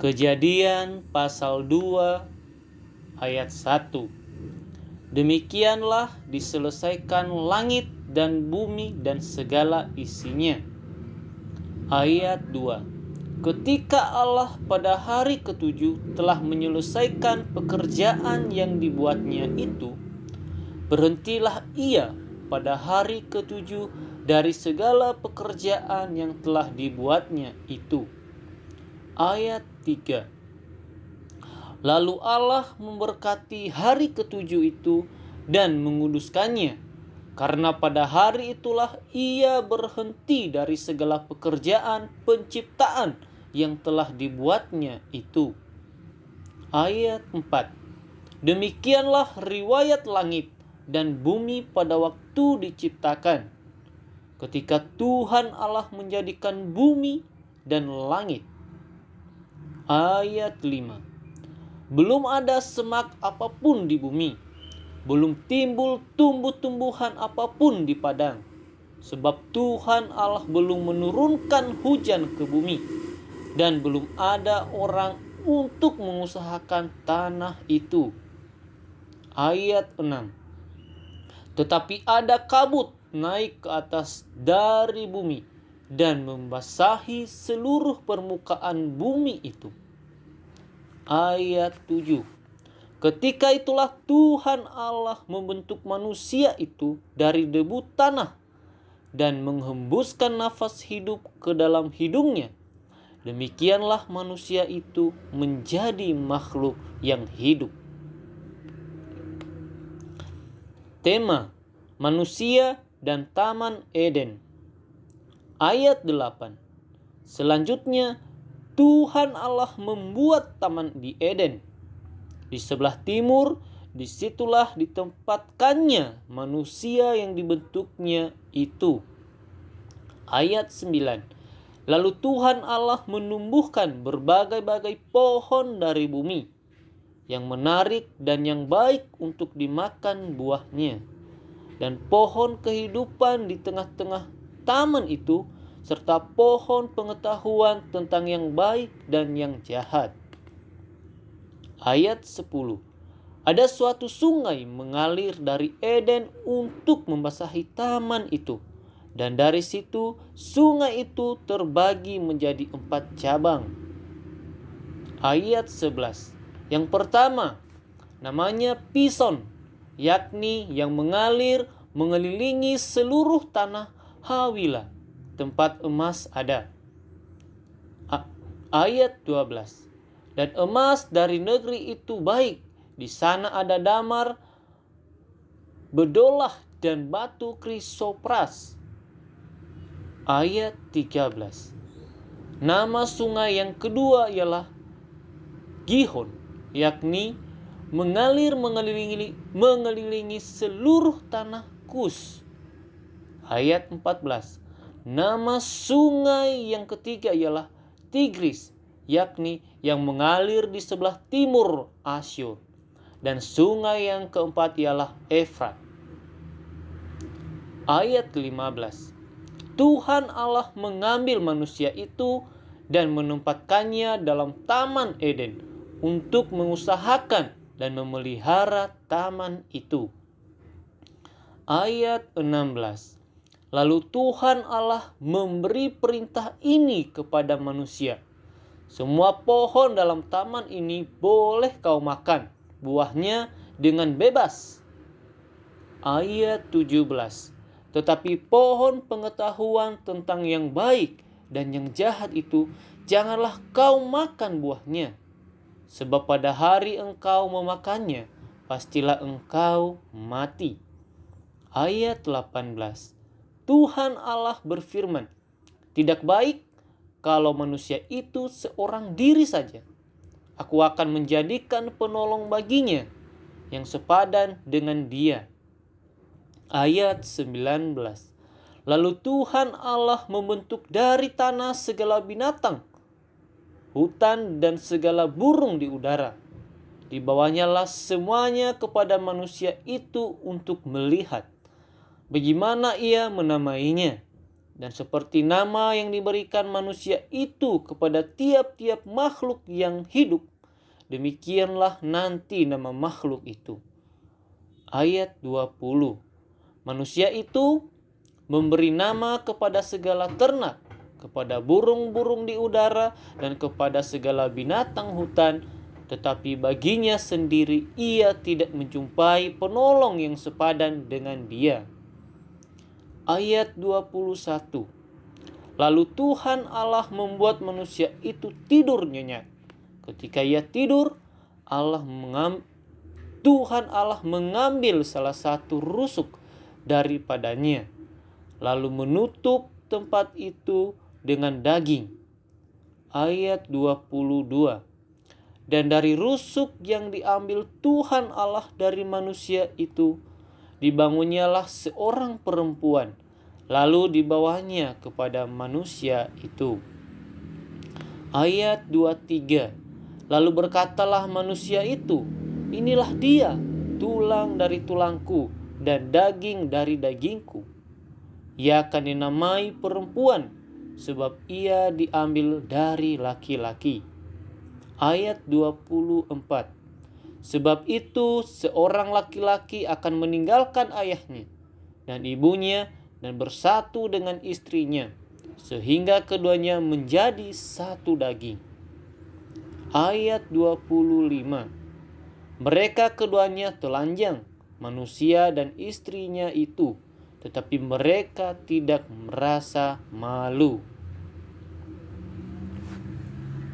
Kejadian pasal 2 ayat 1. Demikianlah diselesaikan langit dan bumi dan segala isinya. Ayat 2. Ketika Allah pada hari ketujuh telah menyelesaikan pekerjaan yang dibuatnya itu, berhentilah ia pada hari ketujuh dari segala pekerjaan yang telah dibuatnya itu. Ayat 3. Lalu Allah memberkati hari ketujuh itu dan menguduskannya, karena pada hari itulah ia berhenti dari segala pekerjaan penciptaan yang telah dibuatnya itu. Ayat 4. Demikianlah riwayat langit dan bumi pada waktu diciptakan, ketika Tuhan Allah menjadikan bumi dan langit. Ayat 5. Belum ada semak apapun di bumi, belum timbul tumbuh-tumbuhan apapun di padang, sebab Tuhan Allah belum menurunkan hujan ke bumi, dan belum ada orang untuk mengusahakan tanah itu. Ayat 6. Tetapi ada kabut naik ke atas dari bumi dan membasahi seluruh permukaan bumi itu. Ayat 7. Ketika itulah Tuhan Allah membentuk manusia itu dari debu tanah dan menghembuskan nafas hidup ke dalam hidungnya. Demikianlah manusia itu menjadi makhluk yang hidup. Tema: manusia dan Taman Eden. Ayat 8. Selanjutnya Tuhan Allah membuat taman di Eden. Di sebelah timur, disitulah ditempatkannya manusia yang dibentuknya itu. Ayat 9. Lalu Tuhan Allah menumbuhkan berbagai-bagai pohon dari bumi, yang menarik dan yang baik untuk dimakan buahnya, dan pohon kehidupan di tengah-tengah taman itu, serta pohon pengetahuan tentang yang baik dan yang jahat. Ayat 10. Ada suatu sungai mengalir dari Eden untuk membasahi taman itu, dan dari situ sungai itu terbagi menjadi 4 cabang. Ayat 11. Yang pertama namanya Pison, yakni yang mengalir mengelilingi seluruh tanah Hawila, tempat emas ada. Ayat 12. Dan emas dari negeri itu baik, di sana ada damar, bedolah dan batu krisopras. Ayat 13. Nama sungai yang kedua ialah Gihon, yakni mengalir mengelilingi seluruh tanah Kus. Ayat 14. Nama sungai yang ketiga ialah Tigris, yakni yang mengalir di sebelah timur Asyur. Dan sungai yang keempat ialah Efrat. Ayat 15. Tuhan Allah mengambil manusia itu dan menempatkannya dalam Taman Eden untuk mengusahakan dan memelihara taman itu. Ayat 16. Lalu Tuhan Allah memberi perintah ini kepada manusia. Semua pohon dalam taman ini boleh kau makan buahnya dengan bebas. Ayat 17. Tetapi pohon pengetahuan tentang yang baik dan yang jahat itu janganlah kau makan buahnya. Sebab pada hari engkau memakannya, pastilah engkau mati. Ayat 18. Tuhan Allah berfirman, tidak baik kalau manusia itu seorang diri saja. Aku akan menjadikan penolong baginya yang sepadan dengan dia. Ayat 19. Lalu Tuhan Allah membentuk dari tanah segala binatang, hutan dan segala burung di udara. Dibawanyalah semuanya kepada manusia itu untuk melihat bagaimana ia menamainya. Dan seperti nama yang diberikan manusia itu kepada tiap-tiap makhluk yang hidup, demikianlah nanti nama makhluk itu. Ayat 20. Manusia itu memberi nama kepada segala ternak, kepada burung-burung di udara, dan kepada segala binatang hutan, tetapi baginya sendiri ia tidak menjumpai penolong yang sepadan dengan dia. Ayat 21. Lalu Tuhan Allah membuat manusia itu tidur nyenyak. Ketika ia tidur, Tuhan Allah mengambil salah satu rusuk daripadanya, lalu menutup tempat itu dengan daging. Ayat 22. Dan dari rusuk yang diambil Tuhan Allah dari manusia itu, dibangunnyalah seorang perempuan, lalu dibawanya kepada manusia itu. Ayat 23. Lalu berkatalah manusia itu, inilah dia, tulang dari tulangku dan daging dari dagingku. Ia akan dinamai perempuan, sebab ia diambil dari laki-laki. Ayat 24. Sebab itu seorang laki-laki akan meninggalkan ayahnya dan ibunya dan bersatu dengan istrinya, sehingga keduanya menjadi satu daging. Ayat 25. Mereka keduanya telanjang, manusia dan istrinya itu, tetapi mereka tidak merasa malu.